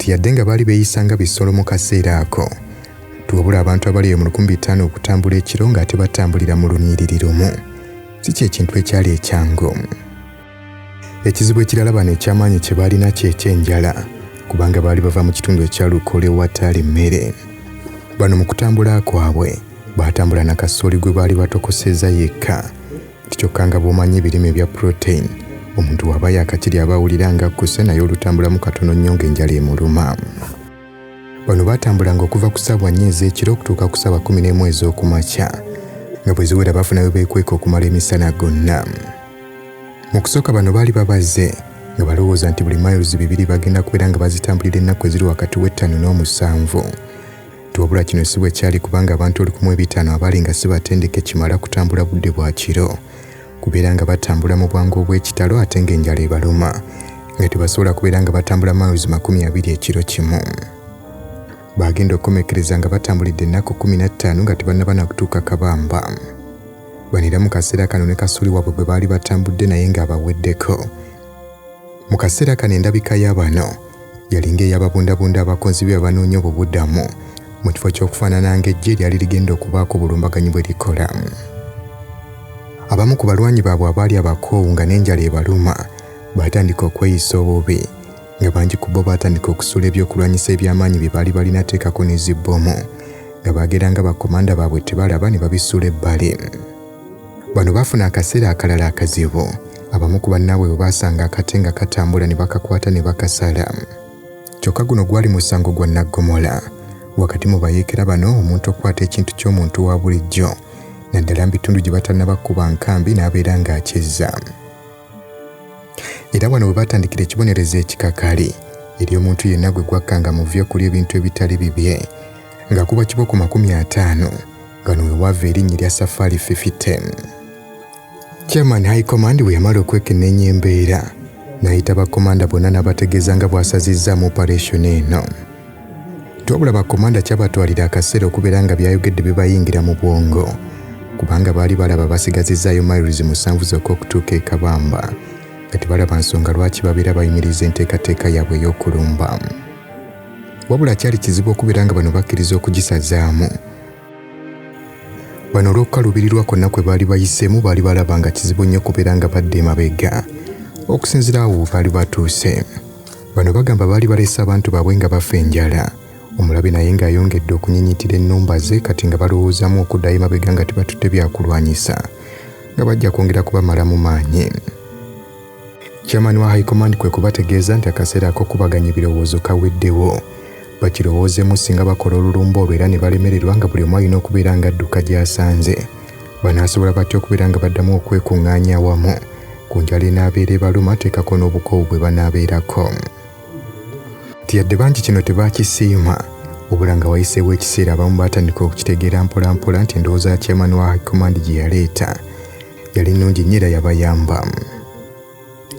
nti yadde nga baali beeyisanga bisolo mu kaseera ako tuwabula abantu abali mu 1500 okutambula ekiro ng'ate batambulira mu lunyiriri lumu si kyekintu ekyali ekyangu. Ekizibu ekirala bano ekyamaanyi kye baalina ky'ekyenjala kubanga baali bava mu kitundu ekya Lukole ewataali mmere. Bano mu kutambula kwabwe baatambula na kasooli gwe baali batokosezza yekka kyokka nga bw'omanyi ebirime bya protein omuntu waba yaakakirya aba awulira nga akkuse naye olutambulamu katono nnyo ng'enjala emuluma. Bano baatambulanga okuva ku ssaawa 4 ez'ekiro okutuuka ku ssaawa 11 ez'okumakya nga bwe ziwera bafunayo beekweka okumala emisana gonna. Mu kusooka bano baali babaze nga balowooza nti buli miles 2 bagenda kubeera nga bazitambulira ennaku eziri wakati w'5 n'7. Tuwabula kino si bwe kyali kubanga abantu 1500 abaali nga si batendeke kimala kutambula budde bwa kiro kubeera nga batambula mu bwangu obw'ekitalo ate ng'enjala ebaluma nga tebasobola kubeera nga batambula miles 20 ekiro kimu. Baagenda okukomekereza nga batambulidde ennaku 15 nga tebannaba na kutuuka Kabamba. Banira mu kaseera kano ne kasooli waabwe bwe baali batambudde naye ng'abaweddeko. Mu kaseera kano endabika y'abano yalinga ey'ababundabunda abakonzi be abanoonya obubuddamu mu kifo ky'okufaanana ng'eggye lyali ligenda okubaako obulumbaganyi bwe likola. Abamu ku balwanyi baabwe abaali abakoowu nga n'enjala ebaluma baatandika okweyisa obubi nga bangi ku bo baatandika okusuula ebyokulwanyisa eby'amaanyi bye baali balina teekako ne zibbomu nga baageranga bakomanda baabwe tebalaba ne babisuula ebbali. Bano baafuna akaseera akalala akazibu. Abamu ku bannaabwe bwe baasanga akate nga katambula ne bakakwata ne bakasala. Kyokka guno gwali musango gwa nnaggomola. Wakati mu bayeekera bano omuntu okukwata ekintu ky'omuntu wa bulijjo naddala mu bitundu gye batannaba kuba nkambi n'abeera ng'akyezza. Era wano bwe batandikira ekibonerezo ekikakali eri omuntu yenna gwe gwakkanga mu vyo okulya ebintu ebitali bibye nga kuba kiboko 50 gano we wava erinnya lya Safari 50. Chairman High Command bwe yamala okwekenneenya embeera n'ayita bakomanda bonna n'abategeeza nga bw'asazizza mu operation eno. Tuwabula bakomanda kyabatwalira akaseera okubeera nga byayogedde bibayingira mu bwongo kubanga baali balaba basigazizaayo miles 7 zokka okutuuka e Kabamba nga tebalaba nsonga lwaki babeera bayimiriza enteekateeka yaabwe ey'okulumba. Wabula kyali kizibu okubeera nga bano bakkiriza okugisazaamu. Bano olw'okukaluubirirwa kwonna kwe baali bayiseemu baali balaba nga kizibu nnyo okubeera nga badda emabega okusinziira awo baali batuuse. Bano bagamba baali baleese abantu baabwe nga bafa enjala. Omulabe naye ng'ayongedde okunyinyiitira ennumba ze kati nga balowoozaamu okuddayo emabega nga tebatutte byakulwanyisa nga bajja kwongera kubamala mu maanyi. Chairman wa High Command kwe kubategeeza nti akaseera ak'okubaganya ebirowoozo kaweddewo. Bakirowoozeemu singa bakola olulumba olwo era ne balemererwa nga buli omu alina okubeera nga adduka gy'asanze. Banaasobola batya okubeera nga baddamu okwekuŋŋaanya awamu ku njala enaabeera ebaluma teekako n'obukoowu bwe banaabeerako. Tiyadde bangi kino tebaakisiima obula nga wayiseewo ekiseera abamu baatandika okukitegeera mpola mpola nti endowooza ya Chairman wa High Command gye yaleeta yali nnungi nnyo era yabayamba.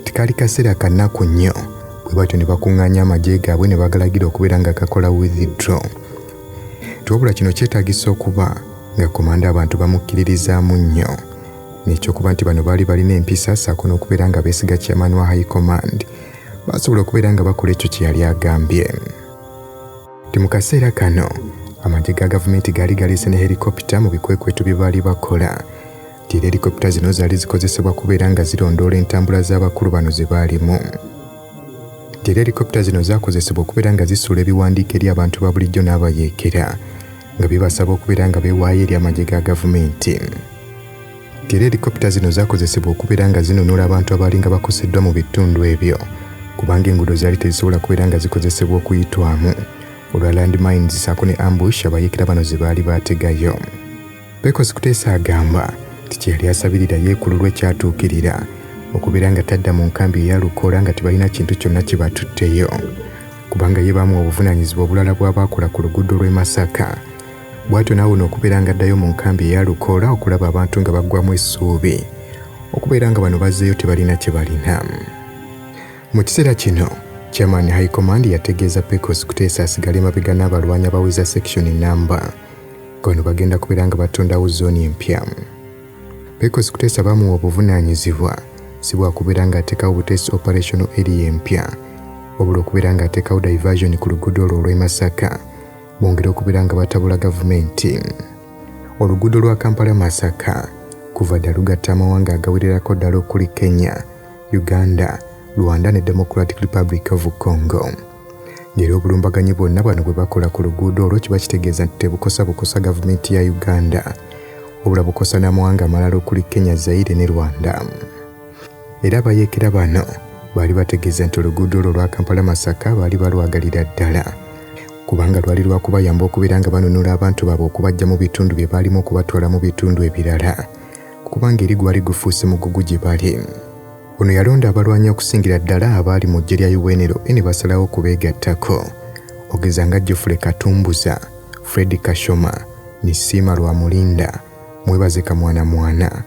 Tikaali kaseera kannaku nnyo bwe batyo ne bakuŋŋaanya amagye gaabwe ne bagalagira okubeera nga gakola withdraw. Tuwabula kino kyetaagisa okuba nga komanda abantu bamukkiririzaamu nnyo n'ekyokuba nti bano baali balina empisa ssaako n'okubeera nga beesiga Chairman wa High Command basobola okubeera nga bakola ekyo kye yali agambye. Ti mu kaseera kano amagye ga gavumenti gaali galeese ne helikopita mu bikwekweto bye baali bakola. Ti era helikopita zino zaali zikozesebwa kubeera nga zirondoola entambula z'abakulu bano ze baalimu. Ti era helikopita zino zaakozesebwa okubeera nga zisuula ebiwandiiko eri abantu ba bulijjo n'abayeekera nga bibasaba okubeera nga beewaayo eri amagye ga gavumenti. Ti era helikopita zino zaakozesebwa okubeera nga zinunula abantu abaali nga bakoseddwa mu bitundu ebyo kubanga enguudo zaali tezisobola kubeera nga zikozesebwa okuyitwamu olwa landmines ssaako ne ambush abayeekera bano ze baali baategayo. Pecos Kuteesa agamba nti kye yali asabirira yeekululwa ekyatuukirira okubeera nga tadda mu nkambi eya Lukoola nga tebalina kintu kyonna kye batutteyo kubanga ye bamuwa obuvunaanyizibwa obulala bw'abaakola ku luguudo lw'e Masaka. Bw'atyo naawona okubeera nga addayo mu nkambi eya Lukoola okulaba abantu nga baggwamu essuubi okubeera nga bano bazzeeyo tebalina kye balina. Mu kiseera kino Chairman High Command yategeeza Pecos Kuteesa asigale emabega n'abalwanyi abaweza section namba gano bagenda kubeera nga batondawo zooni empya. Pecos Kuteesa bamuwa obuvunaanyizibwa si bwa kubeera nga ateekawo Buteesi operational area empya wabula okubeera nga ateekawo diversion ku luguudo olwo olw'e Masaka bongera okubeera nga batabula gavumenti. Oluguudo lwa Kampala-Masaka kuva dda lugatta amawanga agawererako ddala okuli Kenya, Uganda, Rwanda ne Democratic Republic of Congo. Ng'era obulumbaganyi bwonna bano bwe bakola ku luguudo olwo kiba kitegeeza nti tebukosa gavumenti ya Uganda wabula bukosa n'amawanga amalala okuli Kenya, Zaire ne Rwanda. Era abayeekera bano baali bategeeza nti oluguudo olwo lwa Kampala-Masaka baali balwagalira ddala kubanga lwali lwakubayamba okubeera nga banunula abantu baabwe okubajja mu bitundu bye baalimu okubatwala mu bitundu ebirala kubanga eri gwali gufuuse mugugu gye bali. Ono yalonda abalwanyi okusingira ddala abaali mu ggye lya UNLA basalawo okubeegattako ogeza nga Geoffrey Katumbuza, Fred Kashoma, Nisima Lwamulinda, Mwebaze Kamwana,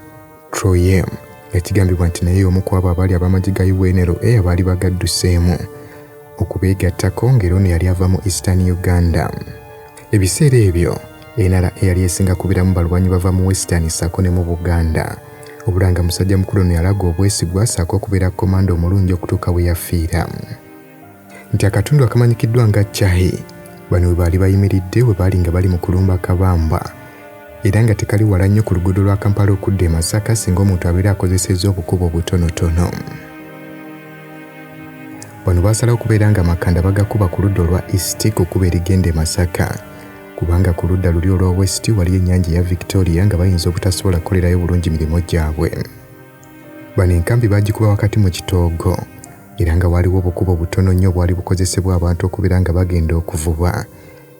Troyem yakigambibwa nti naye omu ku abo abaali ab'amagye ga UNLA abaali bagadduseemu okubeegattako ng'era ono yali ava mu Eastern Uganda. Ebiseera ebyo NRA eyali esinga kubeeramu balwanyi bava mu Western ssaako ne mu Buganda obulanga musajja mukulu ono yalaga obwesigwa ssaako okubeera komanda omulungi okutuuka we yafiira. Nti akatundu akamanyikiddwa nga Chahi bano we baali bayimiridde we baali nga bali mu kulumba Kabamba era nga tekali wala nnyo ku luguudo lwa Kampala okudda e Masaka singa omuntu abeera akozesezza obukubo obutonotono. Bano baasalawo okubeera nga amakanda bagakuba ku ludda olwa East ku kkubo erigenda e Masaka kubanga ku ludda luli olwa West waliyo ennyanja ya Victoria nga bayinza obutasobola kukolerayo bulungi mirimu gyabwe. Bano enkambi bagikuba wakati mu kitoogo era nga waliwo obukubo butono nnyo bwali bukozesebwa abantu okubeera nga bagenda okuvuba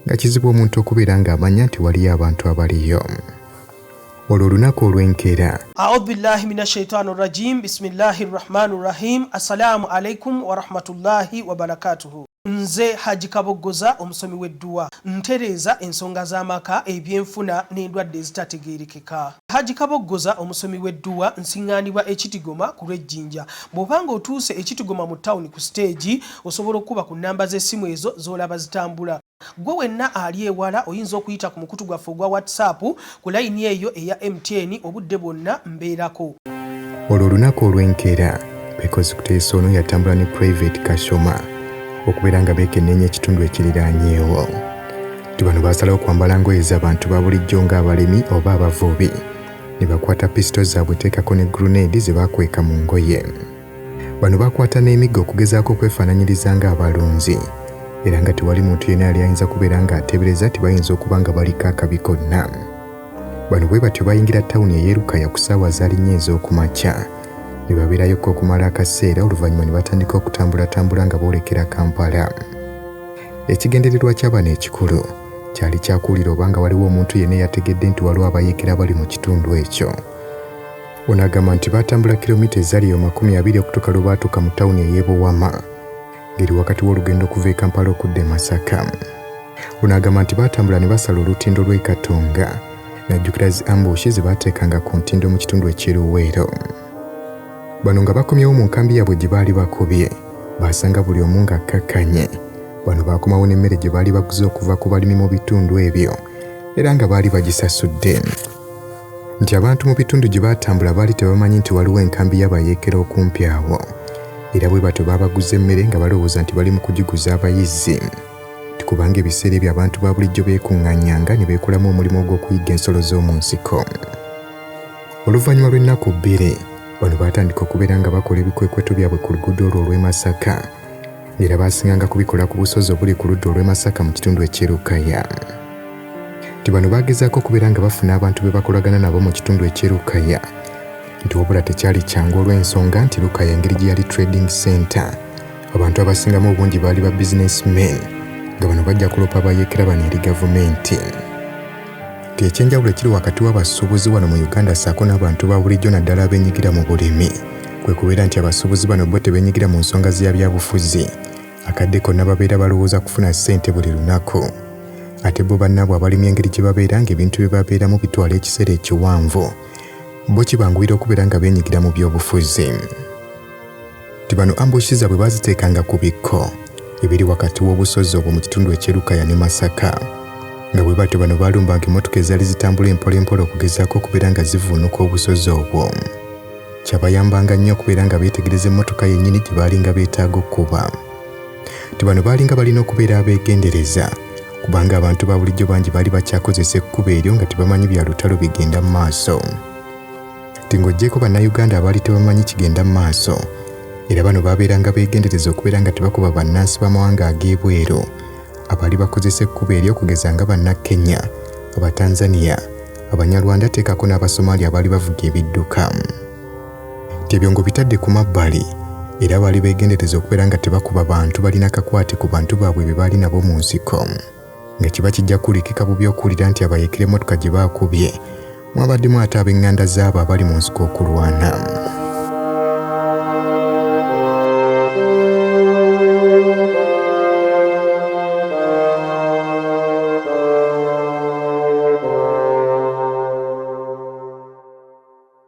nga kizibu omuntu okubeera nga amanya nti waliyo abantu abaliyo. Olwo olunaku olw'enkeera. A'udhu billahi minash shaitani rajim. Bismillahir rahmanir rahim. Assalamu alaikum wa rahmatullahi wa barakatuhu. Nze Haji Kaboggoza omusomi w'edduwa ntereeza ensonga z'amaka ebyenfuna n'endwadde ezitategeerekeka. Haji Kaboggoza omusomi w'edduwa nsiŋŋaanibwa ekitigoma ku lw'ejjinja. Bw'obanga otuuse ekitigoma mu ttawuni ku siteegi osobola okuba ku nnamba z'essimu ezo z'olaba zitambula. Gwe wenna ali ewala oyinza okuyita ku mukutu gwaffe ogwa WhatsApp ku layini eyo eya MTN obudde bwonna mbeerako. Olwo olunaku olw'enkeera Pekozi Kuteesa ono yatambula ne Private Kashoma okubeera nga beekenneenya ekitundu ekiriraanyeewo. Nti bano baasalawo kwambala ngoye z'abantu ba bulijjo ng'abalemi oba abavubi ne bakwata pisito zaabwe teekako ne grenade ze baakweka mu ngoye. Bano bakwata n'emiggo okugezaako okwefaananyiriza ng'abalunzi era nga tewali muntu yenna yali ayinza kubeera ng'ateebereza nti bayinza okuba nga baliko akabi konna. Bano bwe batyo bayingira ttawuni ey'Erukaya ku ssaawa za 4 ez'okumakya ne babeerayoko okumala akaseera oluvannyuma ne batandika okutambulatambula nga boolekera Kampala. Ekigendererwa kya bano ekikulu kyali kyakuwulira oba nga waliwo omuntu yenna yategedde nti waliwo abayeekera bali mu kitundu ekyo. Ono agamba nti baatambula kilomita ezali 20 okutuuka lwe baatuuka mu ttawuni ey'e Buwama ngeri wakati w'olugendo okuva e Kampala okudda e Masaka. Ono agamba nti baatambula ne basala olutindo lw'e Katonga n'ajjukira zi ambushi ze baateekanga ku ntindo mu kitundu eky'Eruweero. Bano nga bakomyewo mu nkambi yaabwe gye baali bakubye baasanga buli omu ng'akkakkanye. Bano baakomawo n'emmere gye baali baguze okuva ku balimi mu bitundu ebyo era nga baali bagisasudde. Nti abantu mu bitundu gye baatambula baali tebamanyi nti waliwo enkambi y'abayeekera okumpi awo era bwe batyo baabaguza emmere nga balowooza nti bali mu kugiguza abayizzi. Kubanga ebiseera ebyo abantu ba bulijjo beekuŋŋaanyanga ne beekolamu omulimu ogw'okuyiga ensolo z'omu nsiko. Oluvannyuma lw'ennaku 2 bano baatandika okubeera nga bakola ebikwekweto byabwe ku luguudo olwo olw'e Masaka era baasinganga kubikola ku busozi obuli ku ludda olw'e Masaka mu kitundu eky'Erukaya. Nti bano baagezaako okubeera nga bafuna abantu be bakolagana nabo mu kitundu eky'Erukaya nti wabula tekyali kyangu olw'ensonga nti Lukaya engeri gye yali trading center abantu abasingamu obungi baali ba businessmen nga bano bajja kulopa abayeekera bano eri gavumenti. Nti ekyenjawulo ekiri wakati w'abasuubuzi wano mu Uganda ssaako n'abantu ba bulijjo naddala abeenyigira mu bulimi kwe kubeera nti abasuubuzi bano bo tebeenyigira mu nsonga z'ebyabufuzi akadde konna babeera balowooza kufuna ssente buli lunaku ate bo bannaabwe abalimi engeri gye babeera ng'ebintu bye babeeramu bitwala ekiseera ekiwanvu bo kibanguwira okubeera nga beenyigira mu by'obufuzi. Nti bano ambushi zaabwe baaziteekanga ku bikko ebiri wakati w'obusozi obwo mu kitundu eky'Erukaya ne Masaka nga bwe batyo bano baalumbanga emmotoka ezaali zitambula empolempola okugezaako okubeera nga zivuunuka obusozi obwo. Kyabayambanga nnyo okubeera nga beetegereza emmotoka yennyini gye baali nga beetaaga okkuba. nti bano baalinga balina okubeera abeegendereza kubanga abantu ba bulijjo bangi baali bakyakozesa ekkubo eryo nga tebamanyi bya lutalo bigenda mu maaso. Nti ng'oggyeko bannayuganda abaali tebamanyi kigenda mu maaso era bano baabeeranga beegendereza okubeera nga tebakuba bannansi b'amawanga ag'ebweru abaali bakozesa ekkubo eryo okugeza nga bannakenya, abatanzania, abanyarwanda teekako n'abasomaali abaali bavuga ebidduka. Nti ebyo ngo bitadde ku mabbali era baali beegendereza okubeera nga tebakuba bantu balina kakwate ku bantu baabwe be baali nabo mu nsiko. Nga kiba kijja kulikika bubi okuwulira nti abayeekera emmotoka gye baakubye mwabaddemu ate ab'eŋŋanda z'abo abali mu nsiko okulwana.